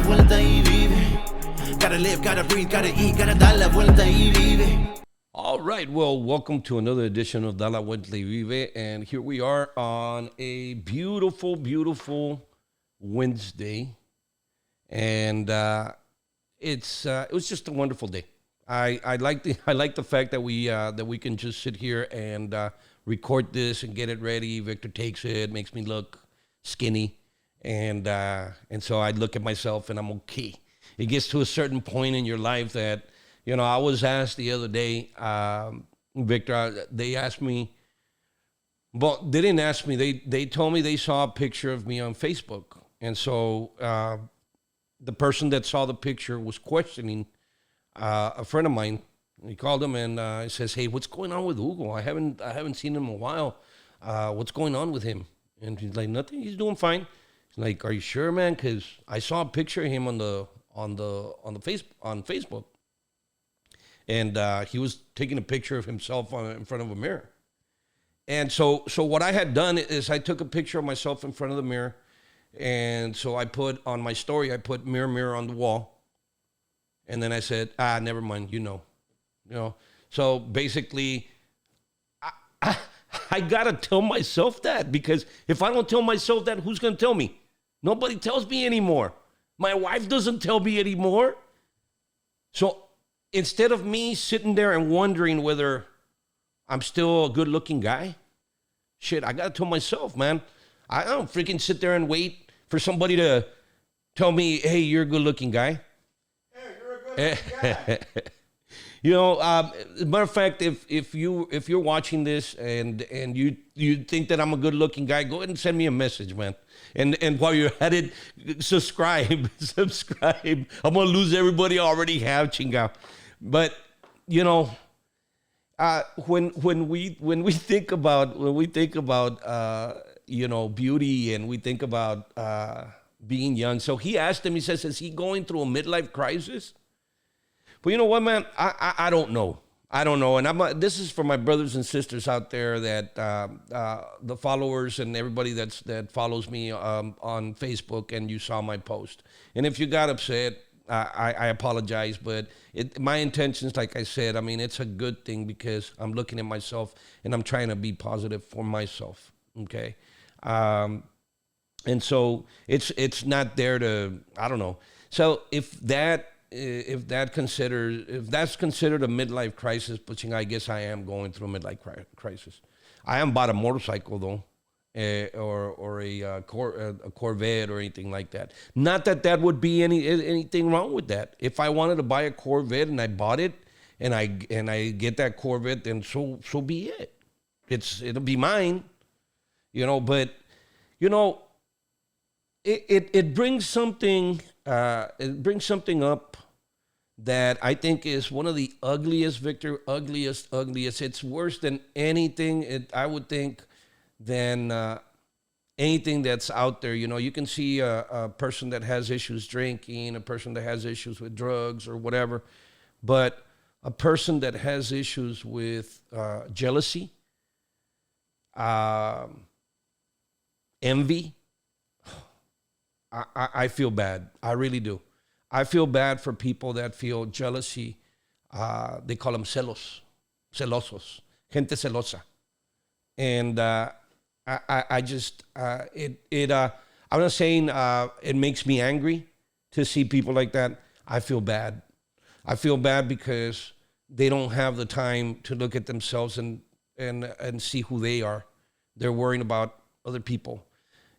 vuelta y vive. Gotta live, gotta breathe, gotta eat, gotta dar la vuelta y vive. All right, well, welcome to another edition of Da La Vuelta y Vive, and here we are on a beautiful, beautiful Wednesday, and it was just a wonderful day. I like the fact that we can just sit here and record this and get it ready. Victor takes it, makes me look skinny, and so I look at myself and I'm okay. It gets to a certain point in your life that, you know, I was asked the other day, Victor, they asked me, well, they didn't ask me. They told me they saw a picture of me on Facebook. And so the person that saw the picture was questioning a friend of mine. He called him and he says, "Hey, what's going on with Hugo? I haven't seen him in a while. What's going on with him?" And he's like, "Nothing. He's doing fine." He's like, "Are you sure, man? Because I saw a picture of him on Facebook." And he was taking a picture of himself in front of a mirror. And so what I had done is I took a picture of myself in front of the mirror. And so I put on my story, I put mirror, mirror on the wall. And then I said, never mind, you know. So basically, I got to tell myself that, because if I don't tell myself that, who's going to tell me? Nobody tells me anymore. My wife doesn't tell me anymore. So instead of me sitting there and wondering whether I'm still a good-looking guy, shit, I got to tell myself, man. I don't freaking sit there and wait for somebody to tell me, "Hey, you're a good-looking guy." Hey, you're a good-looking guy. You know, as a matter of fact, if you're watching this and you think that I'm a good-looking guy, go ahead and send me a message, man. And while you're at it, subscribe. I'm gonna lose everybody I already have, chingao. But you know, when we think about you know, beauty, and we think about being young. So he asked him. He says, "Is he going through a midlife crisis?" But you know what, man? I don't know. I don't know. And this is for my brothers and sisters out there, that the followers and everybody that follows me on Facebook, and you saw my post. And if you got upset, I apologize. But my intentions, like I said, I mean, it's a good thing, because I'm looking at myself and I'm trying to be positive for myself. Okay. And so it's not there to, I don't know. So if that's considered a midlife crisis, but I guess I am going through a midlife crisis. I haven't bought a motorcycle though, or a Corvette or anything like that. Not that would be anything wrong with that. If I wanted to buy a Corvette and I bought it, and I get that Corvette, then so be it. It'll be mine, you know. But you know, it brings something. It brings something up that I think is one of the ugliest, Victor, ugliest. It's worse than anything, I would think, than anything that's out there. You know, you can see a person that has issues drinking, a person that has issues with drugs or whatever, but a person that has issues with jealousy, envy, I feel bad. I really do. I feel bad for people that feel jealousy. They call them celosos, gente celosa. And I just, I'm not saying it makes me angry to see people like that. I feel bad. I feel bad because they don't have the time to look at themselves and see who they are. They're worrying about other people.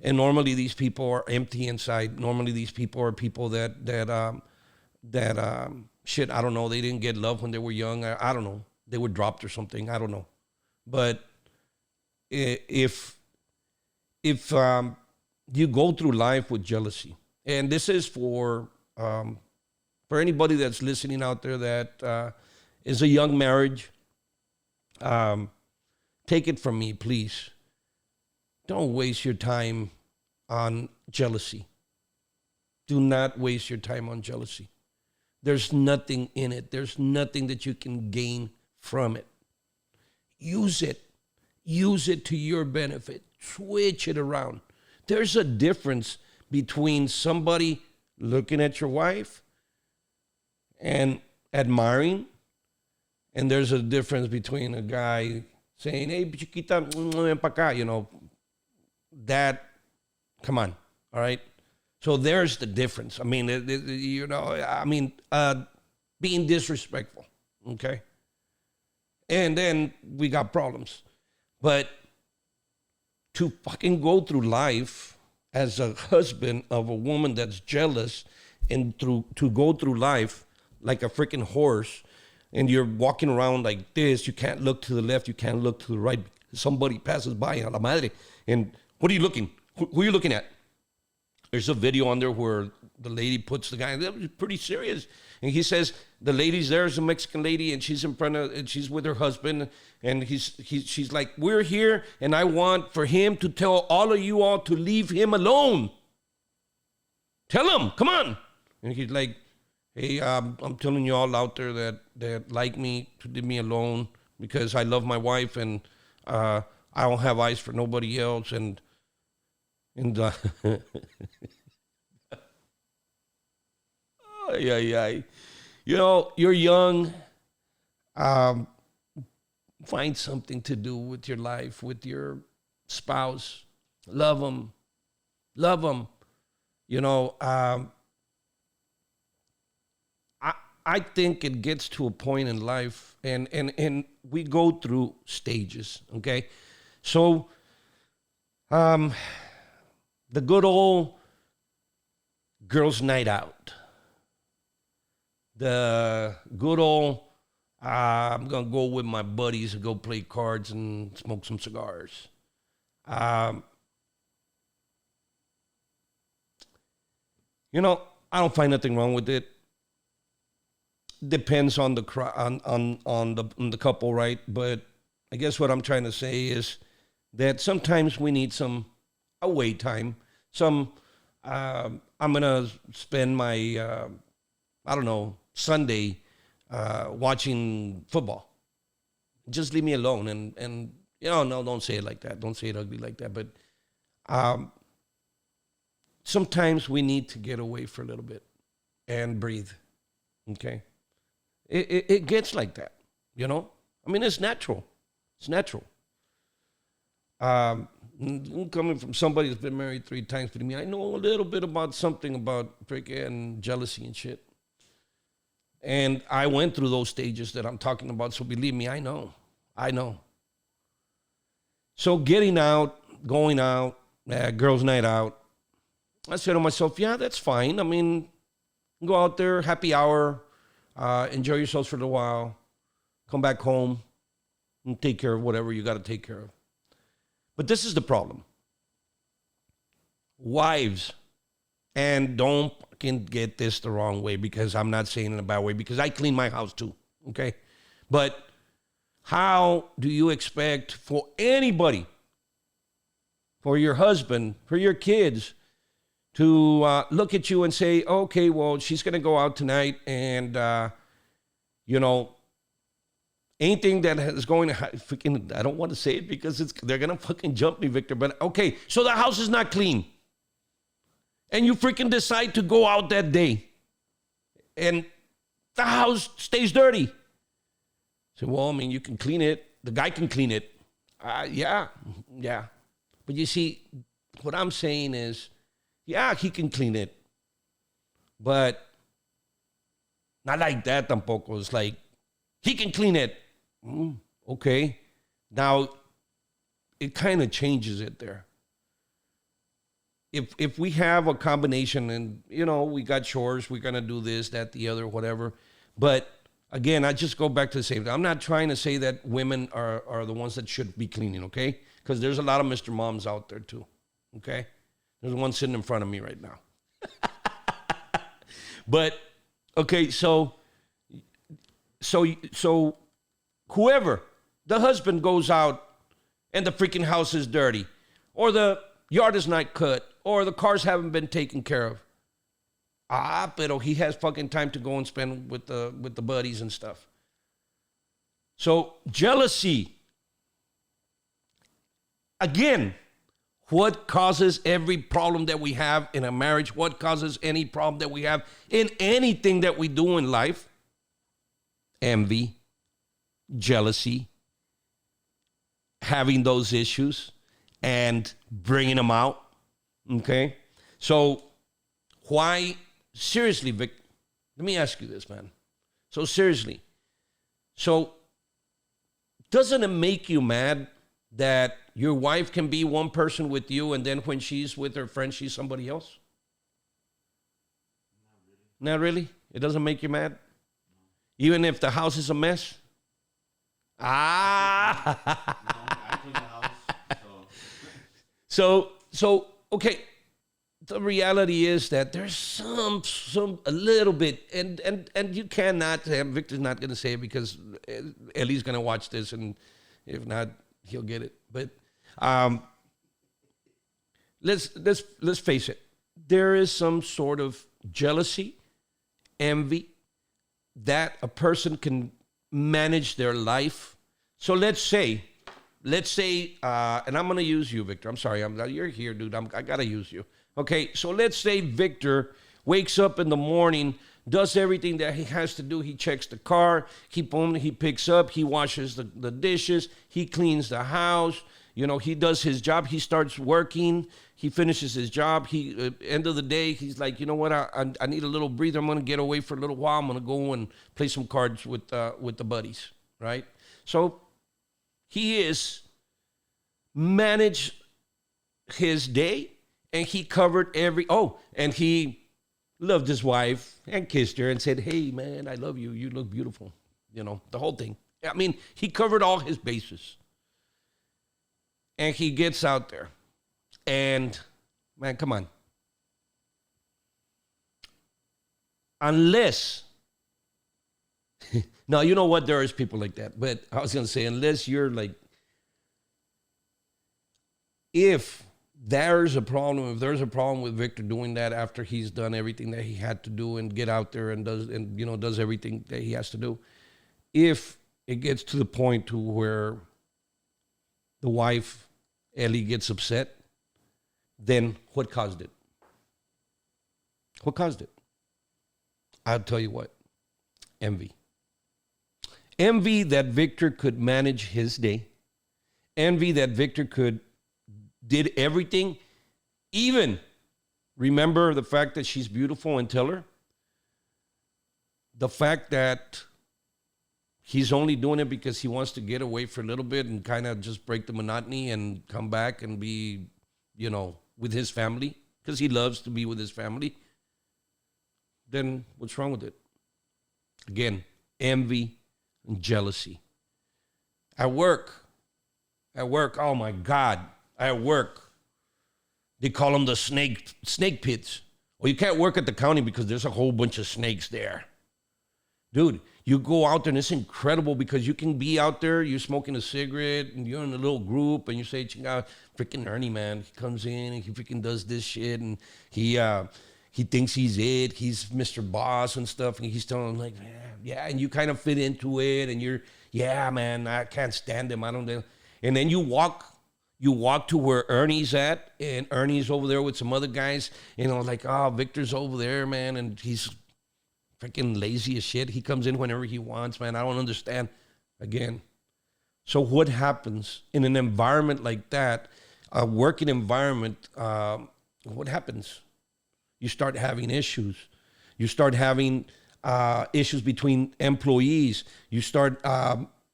And normally these people are empty inside. Normally these people are people that shit, I don't know. They didn't get love when they were young. I don't know. They were dropped or something. I don't know. But if you go through life with jealousy, and this is for anybody that's listening out there that is a young marriage, take it from me, please. Don't waste your time on jealousy. Do not waste your time on jealousy. There's nothing in it. There's nothing that you can gain from it. Use it. Use it to your benefit. Switch it around. There's a difference between somebody looking at your wife and admiring. And there's a difference between a guy saying, hey, chiquita, ven pa' acá, you know, that, come on, all right? So there's the difference. I mean, you know, being disrespectful, okay? And then we got problems. But to fucking go through life as a husband of a woman that's jealous and to go through life like a freaking horse, and you're walking around like this, you can't look to the left, you can't look to the right. Somebody passes by, a la madre, and what are you looking? Who are you looking at? There's a video on there where the lady puts the guy, that was pretty serious. And he says, the lady's there is a Mexican lady, and she's in front of, and she's with her husband, and she's like, we're here, and I want for him to tell all of you all to leave him alone. Tell him, come on. And he's like, hey, I'm telling you all out there that like me to leave me alone because I love my wife and I don't have eyes for nobody else. And you know, you're young. Find something to do with your life, with your spouse. Love them. Love them. You know, I think it gets to a point in life, and we go through stages, okay? So, the good old girls' night out. The good old, I'm going to go with my buddies and go play cards and smoke some cigars. You know, I don't find nothing wrong with it. Depends on the on the couple, right? But I guess what I'm trying to say is that sometimes we need some away time. I'm gonna spend my I don't know, Sunday watching football. Just leave me alone, and you know, no, don't say it like that. Don't say it ugly like that. But sometimes we need to get away for a little bit and breathe. Okay. It gets like that, you know? I mean, it's natural. It's natural. Coming from somebody that's been married 3 times, but I know a little bit about something about freaking jealousy and shit. And I went through those stages that I'm talking about, so believe me, I know. So getting out, going out, girls' night out, I said to myself, yeah, that's fine. I mean, go out there, happy hour, enjoy yourselves for a while, come back home, and take care of whatever you got to take care of. But this is the problem. Wives, and don't fucking get this the wrong way because I'm not saying it in a bad way because I clean my house too, okay? But how do you expect for anybody, for your husband, for your kids, to look at you and say, okay, well, she's going to go out tonight and, you know, anything that is going to freaking, I don't want to say it because they're going to fucking jump me, Victor, but okay, so the house is not clean. And you freaking decide to go out that day and the house stays dirty. So, well, I mean, you can clean it. The guy can clean it. Yeah. But you see, what I'm saying is, yeah, he can clean it. But not like that tampoco. It's like, he can clean it. Okay. Now, it kind of changes it there. If we have a combination and, you know, we got chores, we're going to do this, that, the other, whatever. But, again, I just go back to the same thing. I'm not trying to say that women are the ones that should be cleaning, okay? Because there's a lot of Mr. Moms out there, too, okay? There's one sitting in front of me right now. But, okay, so whoever, the husband goes out and the freaking house is dirty, or the yard is not cut, or the cars haven't been taken care of. Pero he has fucking time to go and spend with the buddies and stuff. So jealousy. Again, What causes every problem that we have in a marriage? What causes any problem that we have in anything that we do in life? Envy, jealousy, having those issues and bringing them out. Okay? So why, seriously, Vic, let me ask you this, man. So seriously, so doesn't it make you mad that your wife can be one person with you and then when she's with her friend, she's somebody else? Not really? It doesn't make you mad? Even if the house is a mess? Ah! I clean the house, So okay. The reality is that there's a little bit, and you cannot, Victor's not going to say it because Ellie's going to watch this, and if not, he'll get it. But let's face it. There is some sort of jealousy, envy, that a person can manage their life. So let's say, and I'm going to use you, Victor. I'm sorry, you're here, dude. I got to use you. Okay, so let's say Victor wakes up in the morning, does everything that he has to do. He checks the car, he picks up, he washes the dishes, he cleans the house, he does his job, he starts working, he finishes his job. End of the day, he's like, you know what, I need a little breather. I'm going to get away for a little while. I'm going to go and play some cards with the buddies, right? So he is managed his day. And he covered and he loved his wife and kissed her and said, hey, man, I love you. You look beautiful. The whole thing. I mean, he covered all his bases. And he gets out there. And, man, come on. Unless, now, you know what? There is people like that. But I was going to say, unless you're like, if there's a problem with Victor doing that after he's done everything that he had to do and get out there and does everything that he has to do, if it gets to the point to where the wife, Ellie, gets upset, then what caused it? What caused it? I'll tell you what. Envy. Envy that Victor could manage his day. Envy that Victor did everything, even remember the fact that she's beautiful and tell her. The fact that he's only doing it because he wants to get away for a little bit and kind of just break the monotony and come back and be, with his family, because he loves to be with his family. Then what's wrong with it? Again, envy and jealousy. At work, oh my God. At work, they call them the snake pits. Well, you can't work at the county because there's a whole bunch of snakes there. Dude, you go out there and it's incredible because you can be out there, you're smoking a cigarette and you're in a little group and you say, freaking Ernie, man, he comes in and he freaking does this shit and he thinks he's it. He's Mr. Boss and stuff. And he's telling him like, yeah, and you kind of fit into it and you're, yeah, man, I can't stand him. I don't know. And then you walk to where Ernie's at, and Ernie's over there with some other guys, like, oh, Victor's over there, man, and he's freaking lazy as shit. He comes in whenever he wants, man. I don't understand. Again. So what happens in an environment like that, a working environment, what happens? You start having issues. You start having issues between employees. You start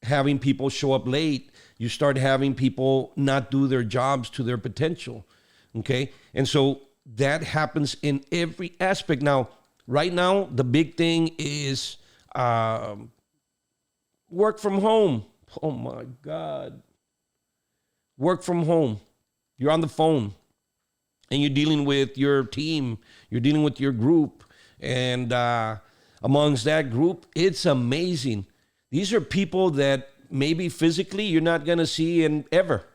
having people show up late. You start having people not do their jobs to their potential, okay? And so that happens in every aspect. Now, right now, the big thing is work from home. Oh, my God. Work from home. You're on the phone, and you're dealing with your team. You're dealing with your group. And amongst that group, it's amazing. These are people that maybe physically you're not going to see in ever.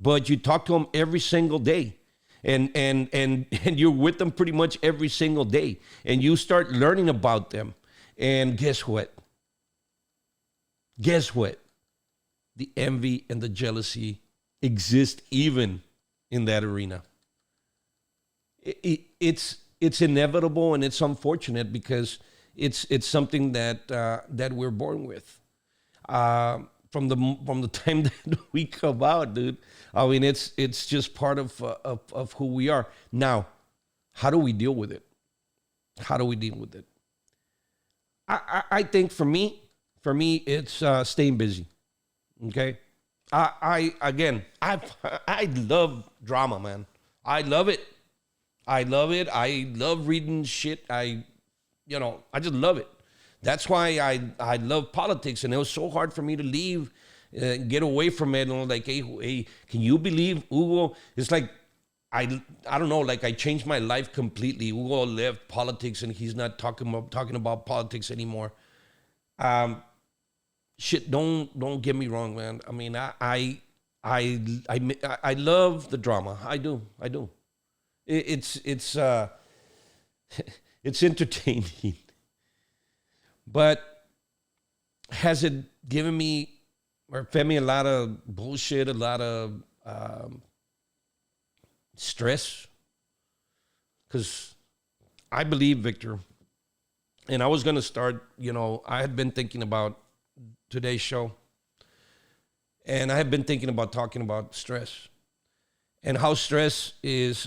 But you talk to them every single day. And you're with them pretty much every single day. And you start learning about them. And guess what? Guess what? The envy and the jealousy exist even in that arena. It's inevitable, and it's unfortunate because it's something that that we're born with. From the time that we come out, dude. I mean, it's just part of who we are. Now, how do we deal with it? How do we deal with it? I think for me, it's staying busy. Okay, I love drama, man. I love it. I love it. I love reading shit. I just love it. That's why I love politics, and it was so hard for me to leave, get away from it. And like, hey, can you believe Hugo? It's like I don't know. Like I changed my life completely. Hugo left politics, and he's not talking about politics anymore. Shit, don't get me wrong, man. I mean, I love the drama. I do. It's it's entertaining. But has it given me or fed me a lot of bullshit, a lot of stress? Because I believe, Victor, and I was going to start, I had been thinking about today's show, and I have been thinking about talking about stress and how stress is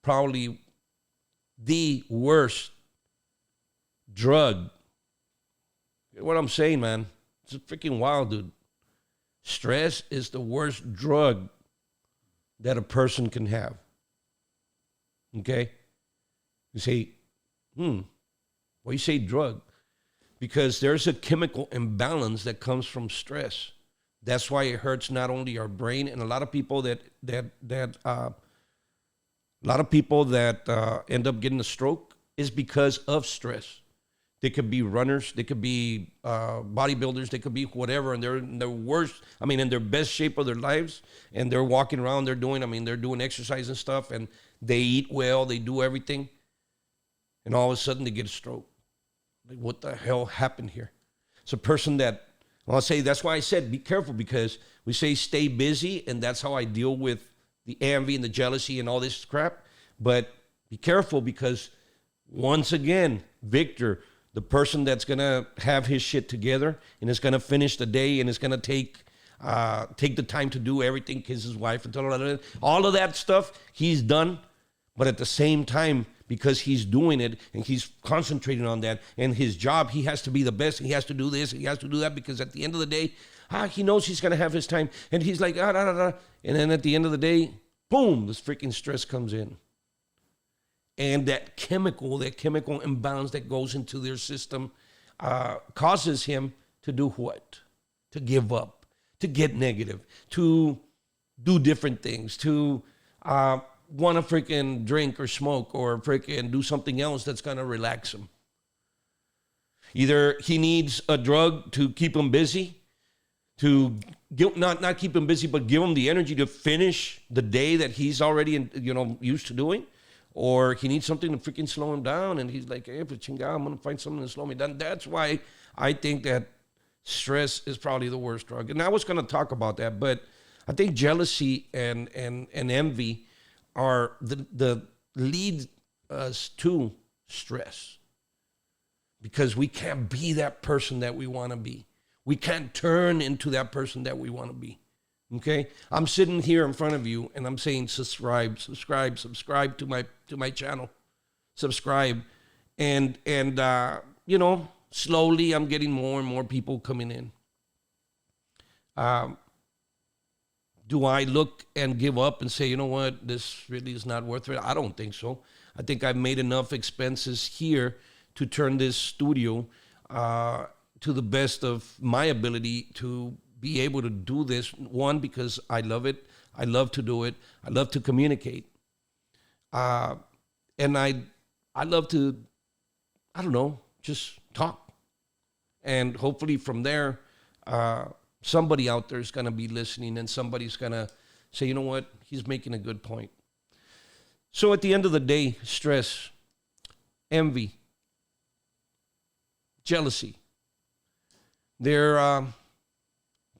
probably the worst drug. What I'm saying, man, it's freaking wild, dude. Stress is the worst drug that a person can have. Okay? You say, why you say drug? Because there's a chemical imbalance that comes from stress. That's why it hurts not only our brain, and a lot of people that end up getting a stroke is because of stress. They could be runners, they could be bodybuilders, they could be whatever, and they're in their worst, in their best shape of their lives, and they're walking around, they're doing exercise and stuff, and they eat well, they do everything, and all of a sudden they get a stroke. Like, what the hell happened here? It's a person that, I'll say, that's why I said be careful, because we say stay busy, and that's how I deal with the envy and the jealousy and all this crap. But be careful, because once again, Victor, the person that's going to have his shit together and is going to finish the day and is going to take the time to do everything, kiss his wife, and all of that stuff, he's done. But at the same time, because he's doing it and he's concentrating on that and his job, he has to be the best. He has to do this, he has to do that, because at the end of the day, he knows he's going to have his time. And he's like, and then at the end of the day, boom, this freaking stress comes in. And that chemical imbalance that goes into their system causes him to do what? To give up, to get negative, to do different things, to want to freaking drink or smoke or freaking do something else that's going to relax him. Either he needs a drug to keep him busy, to not keep him busy, but give him the energy to finish the day that he's already used to doing. Or he needs something to freaking slow him down, and he's like, hey, but chinga, I'm going to find something to slow me down. That's why I think that stress is probably the worst drug. And I was going to talk about that, but I think jealousy and envy are the lead us to stress. Because we can't be that person that we want to be. We can't turn into that person that we want to be. Okay, I'm sitting here in front of you and I'm saying subscribe to my channel, subscribe, and slowly I'm getting more and more people coming in. Do I look and give up and say, you know what, this really is not worth it? I don't think so. I think I've made enough expenses here to turn this studio to the best of my ability to be able to do this. One, because I love it. I love to do it. I love to communicate. And I love to, just talk. And hopefully from there, somebody out there is going to be listening and somebody's going to say, you know what, he's making a good point. So at the end of the day, stress, envy, jealousy, they're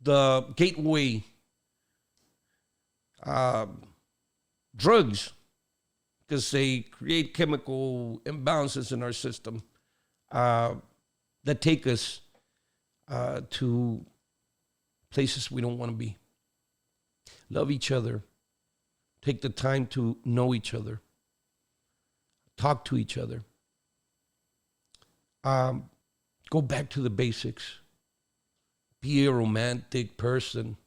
the gateway drugs, because they create chemical imbalances in our system that take us to places we don't want to be. Love each other. Take the time to know each other. Talk to each other. Go back to the basics. Be a romantic person.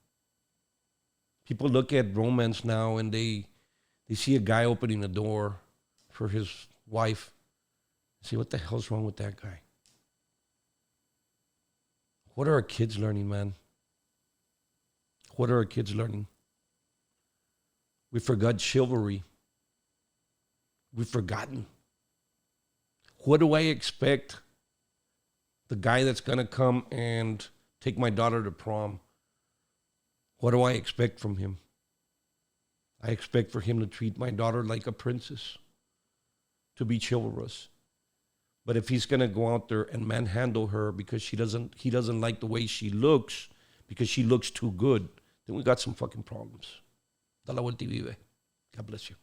People look at romance now and they see a guy opening a door for his wife. Say, what the hell's wrong with that guy? What are our kids learning, man? What are our kids learning? We forgot chivalry. We've forgotten. What do I expect the guy that's going to come and take my daughter to prom? What do I expect from him? I expect for him to treat my daughter like a princess, to be chivalrous. But if he's going to go out there and manhandle her because he doesn't like the way she looks, because she looks too good, then we got some fucking problems. Da la vuelta y vive. God bless you.